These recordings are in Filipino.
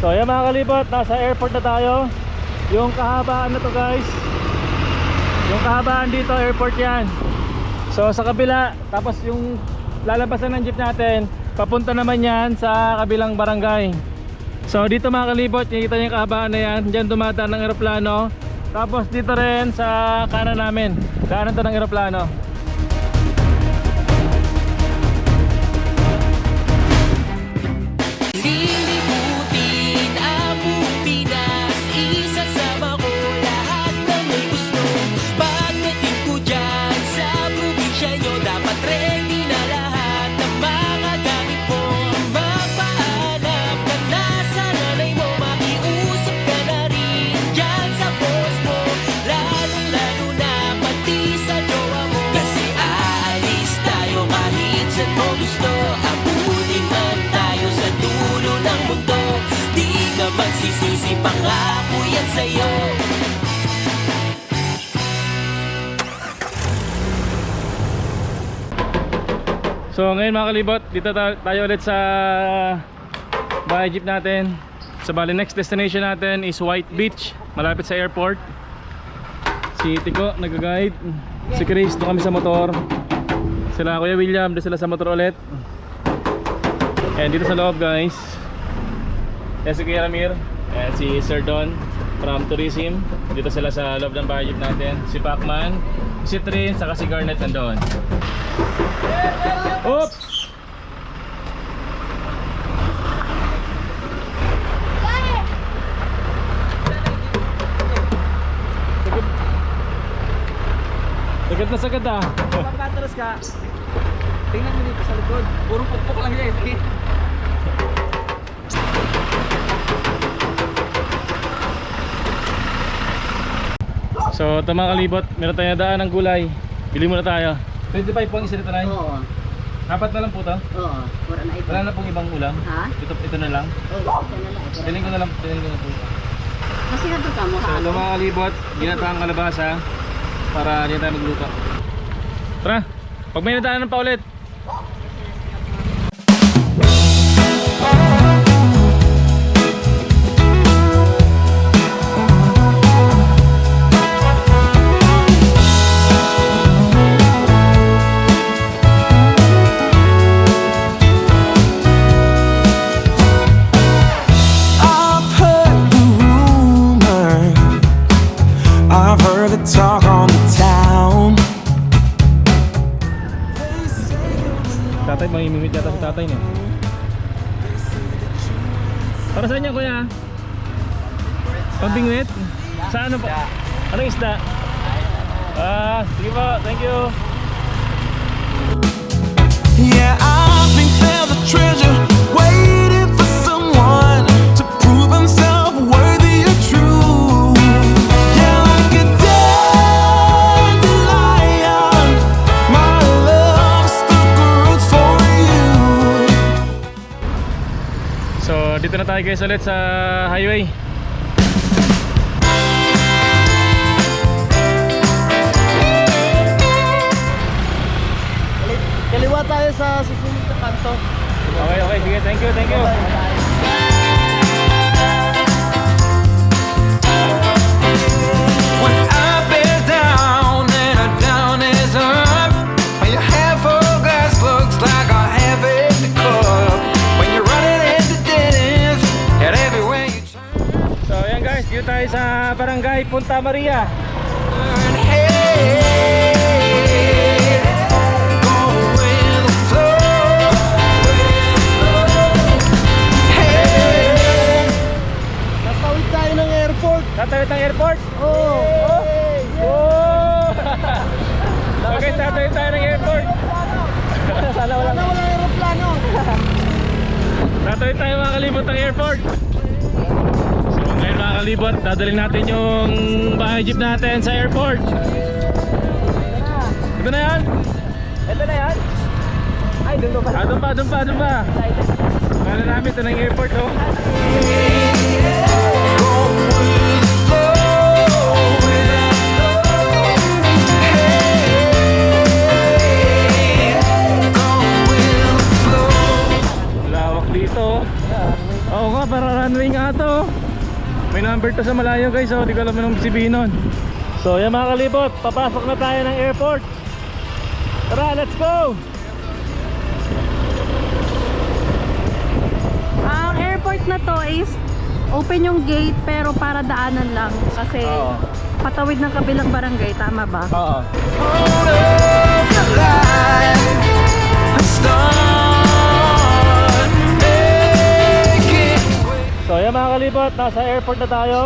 So ayan mga kalibot, nasa airport na tayo. Yung kahabaan na to guys, yung kahabaan dito airport yan. So sa kabila, tapos yung lalabasan ng jeep natin, papunta naman yan sa kabilang barangay. So dito mga kalibot, nakikita niyo yung kahabaan na yan. Diyan dumadaan ng eroplano. Tapos dito rin sa kanan namin, kanan to ng eroplano. Lilibutin ang buong Pinas, isasama ko lahat ng may gusto. Pagdating ko dyan sa probinsya nyo, dapat ready na lahat ng mga gamit mo. Magpaalam ka na sa nanay mo, makiusap ka na rin dyan sa boss mo, lalong-lalo na pati sa jowa mo. Kasi aalis tayo kahit saan mo gusto, abutin man tayo sa dulo ng mundo. Di ka magsisisi, pangako yan sa'yo. So ngayon mga kalibot, dito tayo ulit sa bahay jeep natin. So bali next destination natin is White Beach, malapit sa airport. Si Tiko nag-guide, si Chris doon kami sa motor, sila Kuya William doon sila sa motor ulit. And dito sa loob guys, yan si Kuya Ramir and si Sir Don from Tourism. Dito sila sa loob ng bahay jeep natin. Si Pacman, si Trin, saka si Garnet nandoon. Oops! Sagad na sagad ah. Kapag katras ka, tingnan mo dito sa likod. Puro pukpok lang yan. So ito mga kalibot, meron tayong daan ng gulay. Bili muna tayo. 25 po ang isa dito na. Oo. Apat na lang po to. Oo. Wala na ito. Wala na pong ibang ulam. Ha? Ito na lang. Oo. Ito na lang. Ito Piling ko na lang po. Kasi nato ka mo So ito mga kalibot, ginataang kalabasa para hindi tayo magluto. Tara, pag may nadaanan pa ulit. I've heard the talk on the town. Tatay, mamimimit yata si tatay niya. Para saan niya kuya? Pambingwit? Sa ano po? Anong isda? Sige po, thank you. Yeah, I think there's a treasure waiting for someone to prove himself worthy or true. Yeah, like a dandelion, my love stuck roots for you. So dito na tayo guys ulit sa highway. Kaliwa tayo sa susunod na kanto. Okay, sige, thank you. When I bear down and a down is up, when your half full glass looks like a half empty cup, when you're running into dead ends and everywhere you turn, So ayan guys, dito tayo sa barangay Punta Maria. hey, go with the flow, hey. Natawid tayo ng airport. Tatawid ng airport? Oo. Oh! So guys, tatawid tayo ng airport. Sana Wala aeroplano. tatawid tayo mga kalibot ng airport. So ngayon mga kalibot, dadalhin natin yung bahay jeep natin sa airport. Ito na yan? Ito na yan. Ay, doon pa. Doon pa. Kala namin ito ng airport oh. Lawak dito. Oo nga nga, para runway nga to. May number to sa malayo guys, oh. Di ko alam anong sabihin nun. So yan mga kalibot, papasok na tayo ng airport. Tara, let's go! Ang airport na to is open yung gate pero para daanan lang kasi Oo. patawid ng kabilang barangay, tama ba? Oo. Hold up the line and start making way. So yan mga kalibot, nasa airport na tayo.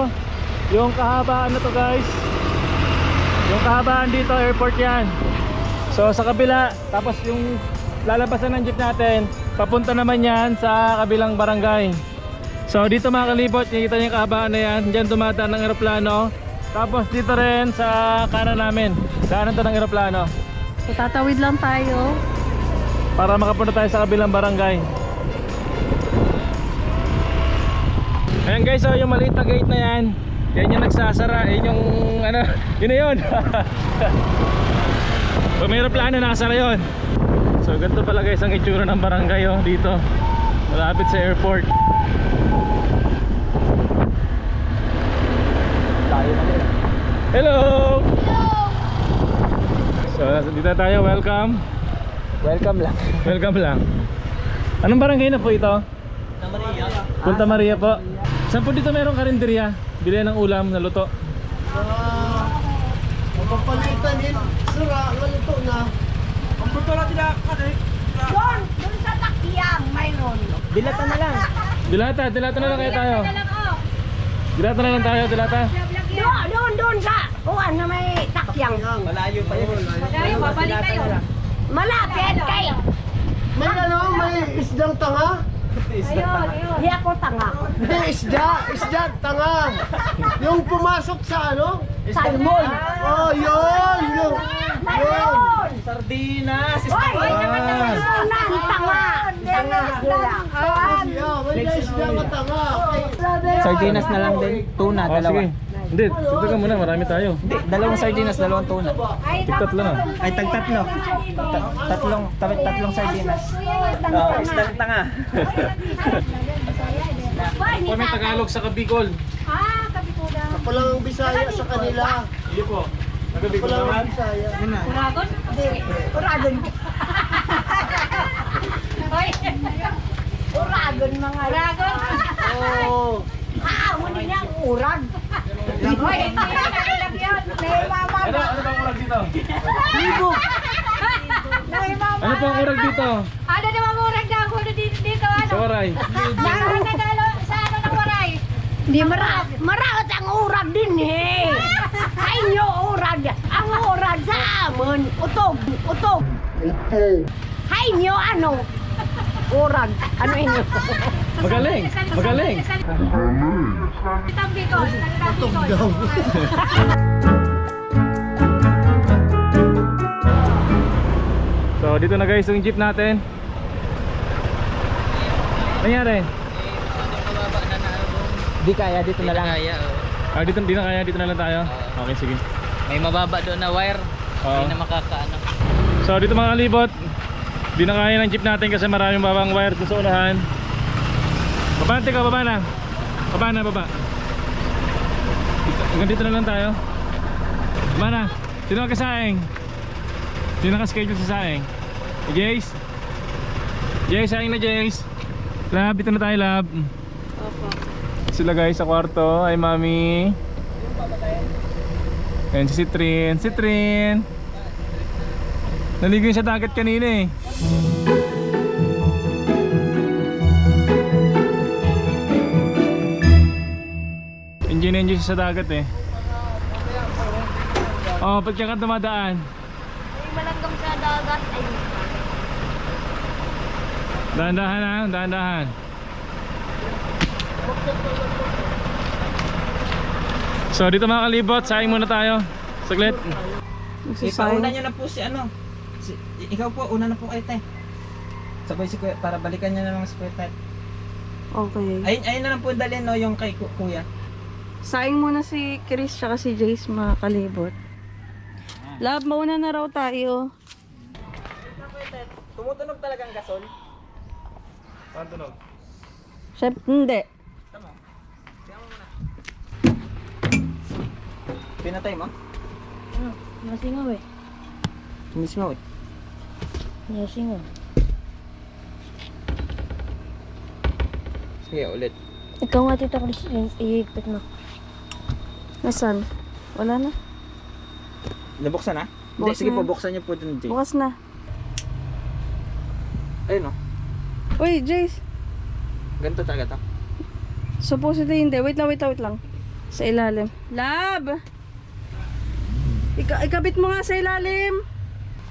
Yung kahabaan na to guys, yung kahabaan dito, airport yan. So sa kabila, tapos yung lalabasan ng jeep natin, papunta naman yan sa kabilang barangay. So dito mga kalibot, nakikita niyo yung kahabaan na yan. Diyan dumadaan ng eroplano. Tapos dito rin sa kanan namin, kanan to ng eroplano, So tatawid lang tayo. para makapunta tayo sa kabilang barangay. Ayan guys, so yung maliit na gate na yan, yan yung nagsasara, yun yung ano, yun na yun. Pag may aeroplano, nakasara yun. So ganito pala guys ang itsura ng barangay oh, dito, malapit sa airport. Hello! So dito tayo, welcome. Welcome lang. Welcome lang. Anong barangay na po ito? Punta Maria po. Saan po dito merong karinderya? Bilihan ng ulam na luto. Mapapalitan din. Sura, naluto na. Ang puto lang sila. Doon sa takyang, mayroon. Dilata na lang. Dilata na lang kaya tayo. Dilata na lang tayo, dilata. Doon sa kuwan na may takyang. Malayo pa yun. Malayo, babalik kayo. Malapit kay. May ano, may isdang tanga. Hindi ako tanga. Hindi, isda, tanga. Yung pumasok sa ano? Salmon. Oh, yun. Sardinas. Hoy, Ah. tanga. May isda nga tanga. Sardinas na lang din. Tuna, Oh, dalawa. sige. Hindi, tignan ka muna, marami tayo. Hindi, dalawang sardinas, dalawang tuna. Tigtatlo na. Ay, tagtatlo. Tatlong sardinas. Oh, isdang tanga. Kami Tagalog sa Kabicol. Ako lang ang Bisaya sa kanila. Hindi po. Taga-Bicol Ako lang naman. ang Bisaya. Uragon. Hoy. Uragon mga uragon. Oh. Muli niya ang urag. Hoy, hindi na lang yun. May mama. Ano bang urag dito? Libo. May mama. Ano pang urag dito? Ano naman urag na ako dito ano? Sa Waray. Nagalo sa ano ng waray? Hindi marakot ang urag din eh. Ay nyo urag. Ang urag sa amon. Utog. Hay nyo ano? Urag. Ano inyo? Magaling. Utog daw. So dito na guys yung jeep natin. Nangyari? Di kaya, dito na lang. Ah, dito na kaya, dito na lang tayo. Okay, sige. May mababa doon na wire. Oo. Hindi na makakaano. So dito mga kalibot, di na kaya ng jeep natin kasi maraming babang wire doon sa unahan. Babante ka, baba na. Baba. Hanggang dito na lang tayo. Baba na. Sino ang kasaing? Sino naka-schedule sa saing? Jace? Jace, saing na Jace. Lab, dito na tayo lab. Sila guys sa kwarto, ay mami. Ayan si Citrin. Naligo yun sa dagat kanina eh. Enjoy siya sa dagat eh. Oh, ba't ka dumadaan? Ay malagam sa dagat. Ay. Dahan-dahan ha, dahan-dahan. So dito mga kalibot, saing muna tayo. Saglit. Ipauna nyo na po si ano. Ikaw po, una na po kayo te. Sabay si kuya, para balikan niya na lang si kuya te. Okay. Ayun na lang po dalhin no, yung kay kuya. Saing muna si Chris tsaka si Jace mga kalibot. Love, mauna na raw tayo. Tumutunog talagang gasol? Paano tunog? Syempre, hindi. Tama. Tingnan mo muna. Pinatay mo? Nasingaw eh. Sumisingaw eh. Nasingaw. Sige, ulit. Ikaw nga, Tita Chris, ihigpit mo. Nasaan? Wala na. Nabuksan na? Hindi, Bukas sige na. po, buksan niyo po dun, Jay. Bukas na. Ayun oh. Uy, Jace. Ganito talaga to. Supposedly hindi. Wait lang. Sa ilalim. Lab! Ikabit mo nga sa ilalim.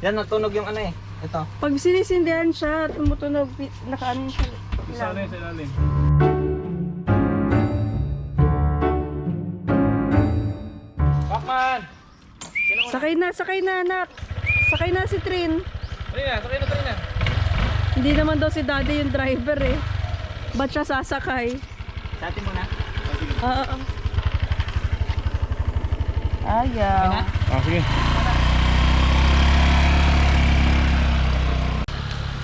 Yan, natunog yung ano eh. Ito. Pag sinisindihan siya, tumutunog. Nakaano siya. Sana yun sa ilalim. Pakman! Sakay na anak. Sakay na si Trin. Sakay na. Hindi naman daw si daddy yung driver eh. Ba't siya sasakay? Sa atin muna. Oo. Ayaw. Sige.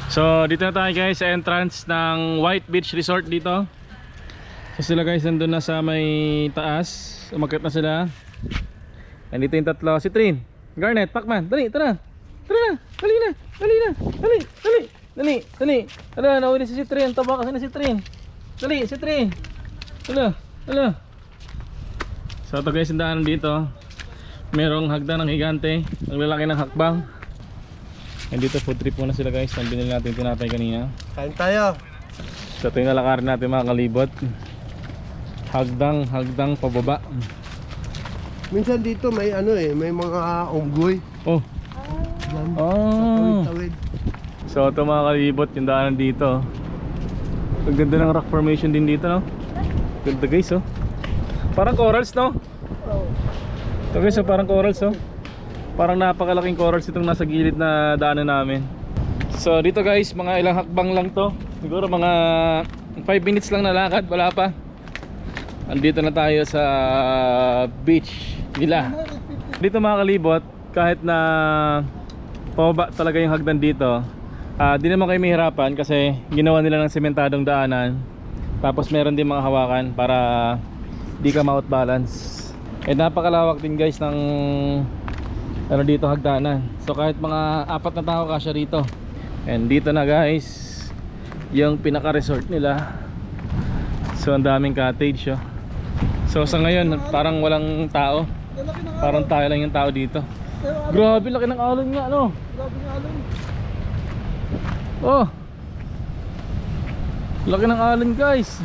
So, dito na tayo guys sa entrance ng White Beach Resort dito. So sila guys nandun na sa may taas. Umakyat na sila. Nandito yung tatlo. Si Trin, Garnet, Pacman, dali, tara. Tara na, dali na. Hala, nawili si Trin. Taba kasi na si Trin. Dali, si Trin. Hala. So ito guys, yung daanan dito. Merong hagdan ng higante. Ang lalaki ng hakbang. And dito food trip muna sila guys. Ang binili natin tinapay kanina. Kain tayo. So ito yung lalakarin natin mga kalibot. Hagdang pababa. Minsan dito may ano eh, may mga unggoy. Oh. Yan. Oh. Tawid-tawid. So ito mga kalibot yung daanan dito. Ang ganda ng rock formation din dito no. Ganda guys oh. Parang corals no. Ito guys oh, parang corals oh. Parang napakalaking corals itong nasa gilid na daanan namin. So dito guys, mga ilang hakbang lang to. Siguro mga 5 minutes lang na lakad, wala pa. Andito na tayo sa beach nila. Dito mga kalibot, kahit na pababa talaga yung hagdan dito, di naman kayo mahirapan kasi ginawa nila ng sementadong daanan. Tapos meron din mga hawakan para di ka ma-out balance. Eh napakalawak din guys ng ano dito hagdanan. So kahit mga 4 na tao kasya rito. And dito na guys yung pinaka resort nila. So ang daming cottage oh. So sa ngayon parang walang tao. Parang tayo lang yung tao dito. Grabe laki ng alon nga no. Grabe ng alon. Oh. Laki ng alon guys.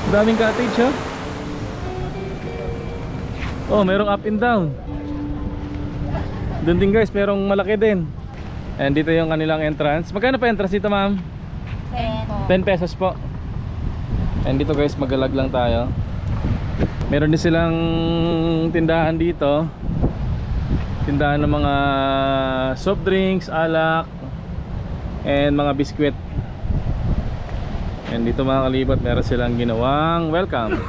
Daming cottage ha. Oh, merong up and down. Doon din guys, merong malaki din. And dito yung kanilang entrance. Magkano pa entrance dito ma'am? 10 pesos po. And dito guys, magalag lang tayo. Meron din silang tindahan dito. Tindahan ng mga soft drinks, alak, and mga biskwit. And dito mga kalibot, meron silang ginawang welcome.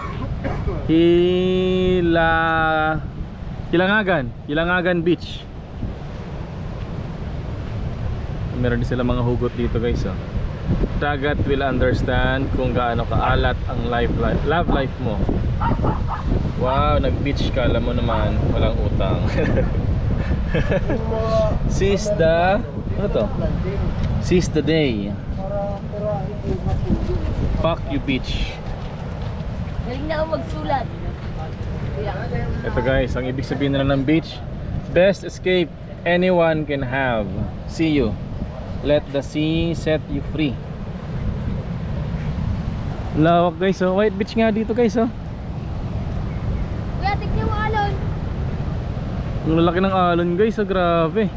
Hilangagan Beach. Meron din silang mga hugot dito guys oh. Dagat will understand kung gaano kaalat ang love life mo. Wow, nag-beach ka, alam mo naman, walang utang. Seize the, ano to? Seize the day. Fuck you beach. Galing na ako magsulat. Ito guys, ang ibig sabihin nila ng beach, best escape anyone can have. See you. Let the sea set you free. Lawak guys oh. White beach nga dito guys oh. Kuya, tignan mo alon. Ang lalaki ng alon guys oh, grabe.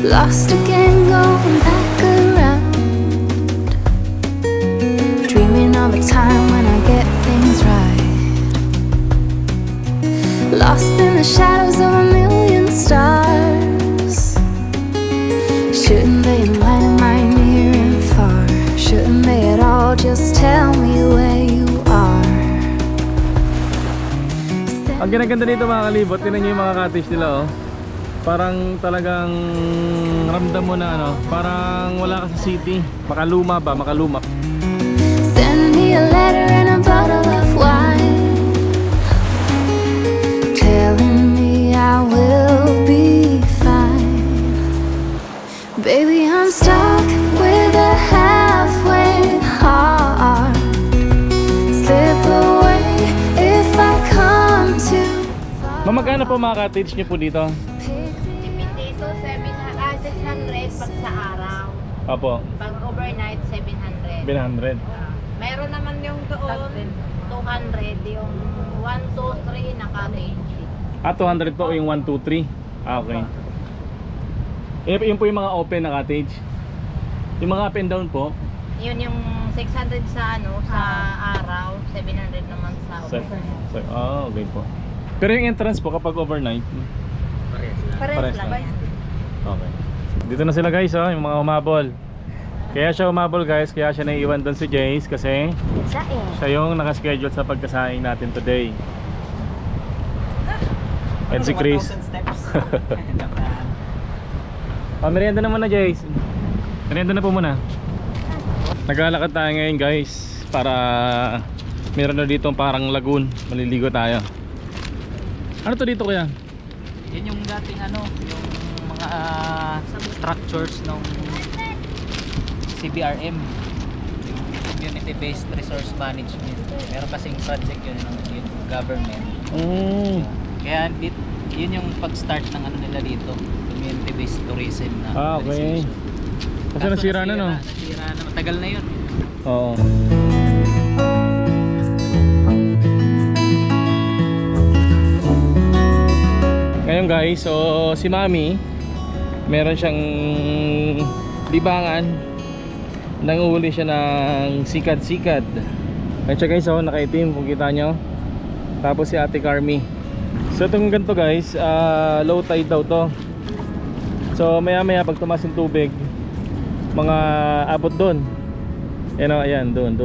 Lost again, going back around, dreaming of a time when I get things right. Lost in the shadows of a million stars, just tell me where you are. Ang ginaganda dito mga kalibot, tinan nyo yung mga cottage nila oh. Parang talagang ramdam mo na ano, parang wala ka sa city. Makaluma ba, makaluma. Send me a letter and a bottle of wine, telling me I will be fine. Baby, I'm stuck with a halfway heart. Slip away if I come to Magkano po mga cottage nyo po dito? Dito, 600 pag sa araw. Opo, Pag overnight, 700. 700. Meron naman yung doon, 200. Yung 1, 2, 3 na cottage. 200 po yung 1, 2, 3. Okay. Yun po yung mga open na cottage. Yung mga up and down po, Yun yung 600 sa sa araw, 700 naman sa overnight. okay po. Pero yung entrance po kapag overnight, Pares lang. lang. okay. Dito na sila guys oh, yung mga humabol. Kaya siya humabol guys, kaya siya naiiwan doon si Jace kasi siya yung nakaschedule sa pagkasaing natin today. And si Chris. 1,000 steps. Merienda na muna Jace. Merienda na po muna. Naglalakad tayo ngayon guys para meron na dito parang lagoon. Maliligo tayo. Ano to dito kuya? Yun yung dating ano, yung mga structures ng CBRM, yung Community Based Resource Management. Meron kasing project yun ng government. Kaya yun yung pag-start ng ano nila dito, Community Based Tourism na Okay. organization. Kasi nasira na no? Nasira na, matagal na yun. Oo. Ngayon guys, so si Mami meron siyang libangan. Nanguhuli siya ng sikad-sikad. Ayun siya guys, so nakaitim kung kita nyo. Tapos si Ate Carmi. So itong ganito guys, low tide daw to. So maya maya pag tumas yung tubig, mga abot doon. Ayan, doon.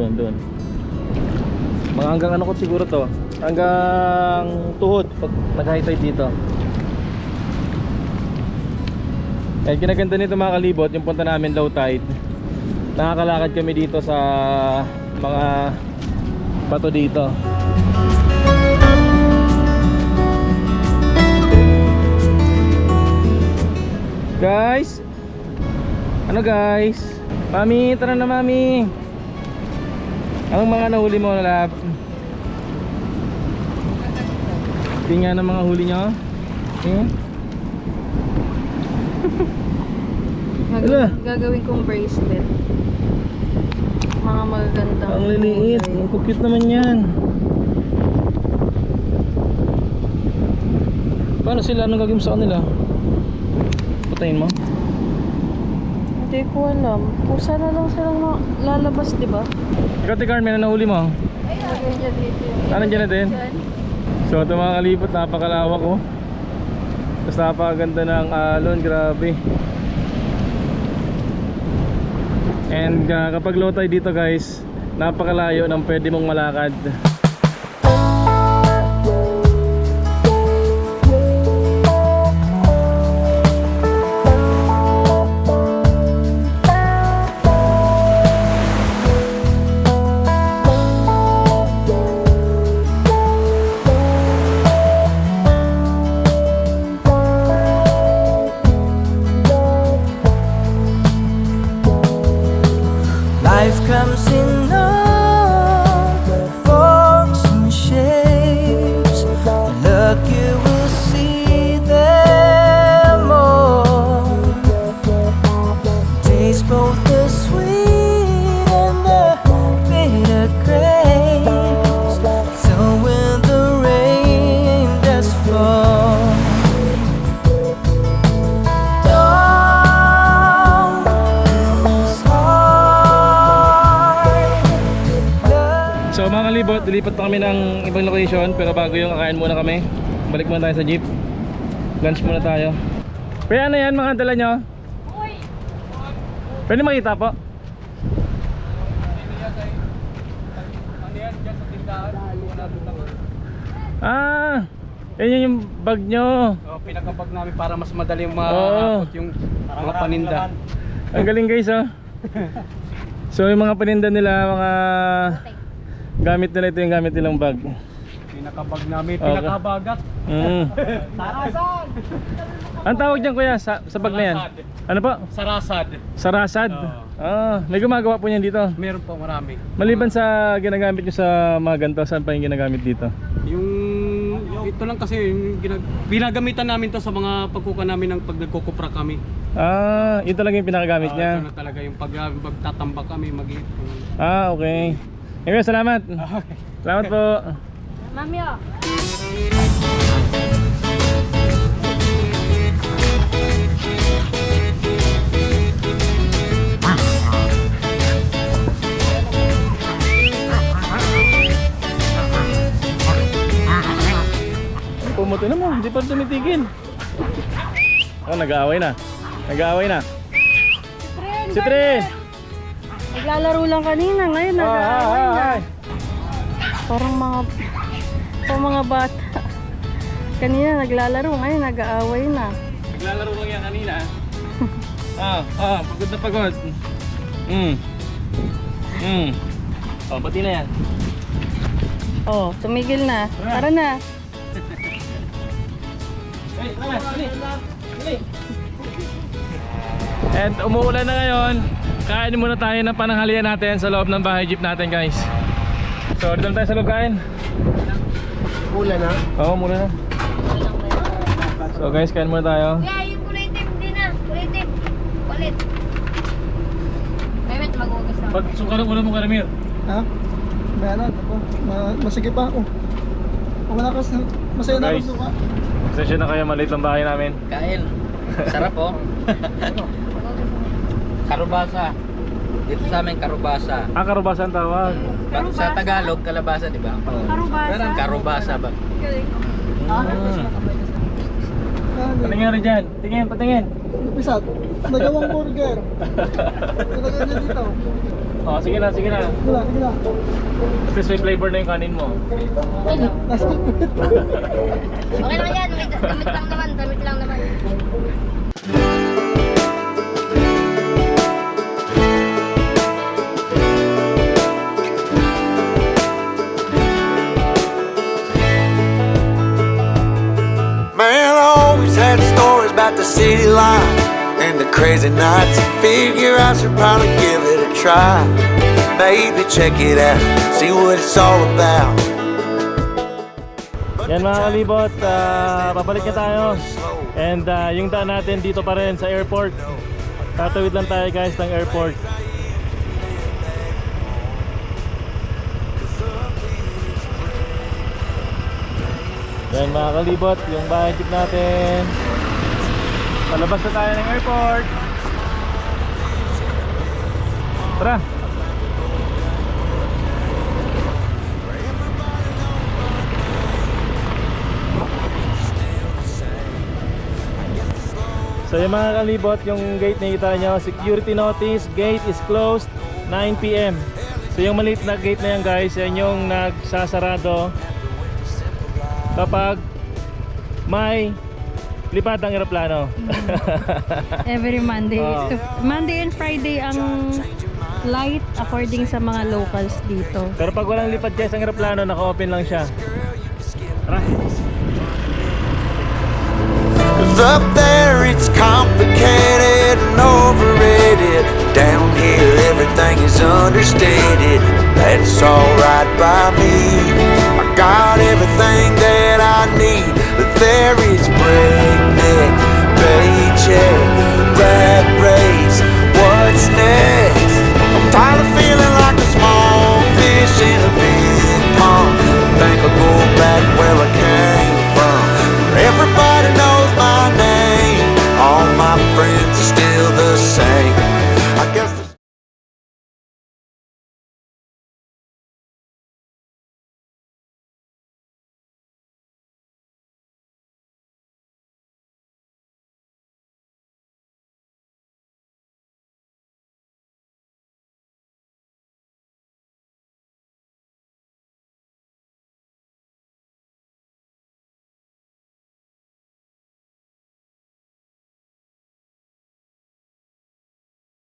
Mga hanggang ano ko siguro to, hanggang tuhod pag nag-high tide dito. Kaya kinaganda nito mga kalibot, yung punta namin low tide, nakakalakad kami dito sa mga bato dito. Guys, ano guys? Mami, tara na Mami. Anong mga nahuli mo, lab? Tingnan ang mga huli nyo. Gagawin kong bracelet. Mga magagandang Ang liliit, ang cute naman yan. Paano sila? Anong gagawin sa kanila? Patayin mo? Hindi ko alam. Pusa na lang silang lalabas, di ba? Ikaw, Carmen, ano nahuli mo? Nandiyan na din? So ito mga kalibot, napakalawak oh. Tapos napakaganda ng alon, grabe. And kapag low tide dito guys, napakalayo ng pwede mong malakad. Life comes in all forms and shapes. Look, you will see them all. Taste both the sweet and the bitter grapes. So when the rain does fall, So mga kalibot, dilipat pa kami ng ibang location. Pero bago yung kakain muna kami. Balik muna tayo sa jeep. Lunch muna tayo. Kaya ano yan mga dala nyo? Pwede makita po? Ah, yun yung bag nyo. Pinakabag namin para mas madali Oo. maakot yung mga paninda. Ang galing guys, oh. So yung mga paninda nila, mga gamit nila, ito yung gamit nilang bag. Pinakabag namin, Okay. pinakabagat. Sarasan! Ang tawag dyan kuya sa bag na yan? Ano po? Sarasad. Sarasad? Oo. Ah, may gumagawa po niyan dito. Meron po marami. Maliban sa ginagamit nyo sa mga ganito, saan pa yung ginagamit dito? Yung ito lang kasi yung ginagamitan namin to sa mga pagkuka namin ng pag nagkukupra kami. Ah, ito talaga yung pinakagamit Ito niya. na talaga yung pagtatambak kami Ah, okay. Okay, salamat. Salamat po. Mami, oh. Pumuti naman, hindi pa tumitigil. Oh, nag-aaway na. Nag-aaway na. Si Trin! Naglalaro lang kanina, ngayon nag-aaway na. Ay. Parang mga bata. Kanina naglalaro, ngayon nag-aaway na. Naglalaro lang yan kanina. Pagod na pagod. Oh, pati na yan. Oh, tumigil na. Tara na. Hey, tara, dali. And umuulan na ngayon. Kain muna tayo ng pananghalian natin sa loob ng bahay jeep natin, guys. So, dito tayo sa loob kain. Ulan na. Oo, muna na. So guys, kain muna tayo. Kaya yung kulay tip din na. Kulay tip. Kulit. Mehmet, mag-ugas na. Pagsuka ng ulam mo, Karamir. Ha? Meron ako. Masige pa ako. Wala ka sa... Masaya na Guys. ako suka. Pasensya na kayo, maliit ang bahay namin. Kain. Sarap oh. Karubasa. Dito sa amin karubasa. Ah, karubasa ang tawag. Sa Tagalog, kalabasa, di ba? Karubasa. Karubasa ba? Ano? Ano nangyari dyan? Tingin, patingin. Pisat. Nagawang burger. Nilagay niya dito. Oh, sige na, sige na. Sige lang, sige lang. At least may flavor na yung kanin mo. Nasa Okay lang yan. Damit lang naman. Damit lang naman. Man, I always had stories about the city life and the crazy nights. Figure I should probably give it a try. Maybe check it out, see what it's all about. Yan mga kalibot, babalik na tayo. And yung daan natin dito pa rin sa airport. Tatawid lang tayo guys ng airport. Yan mga kalibot, yung bahay jeep natin. Palabas na tayo ng airport. Tara. So yung mga kalibot, yung gate nakita nyo, security notice, gate is closed 9 PM. So yung maliit na gate na yan guys, yan yung nagsasarado kapag may lipad ang eroplano. Every Monday. Oo. Monday and Friday ang light according sa mga locals dito. Pero pag walang lipad guys ang eroplano, naka-open lang siya. Tara. Cause up there it's complicated and overrated. Down here everything is understated. That's alright by me. I got everything that I need, but there is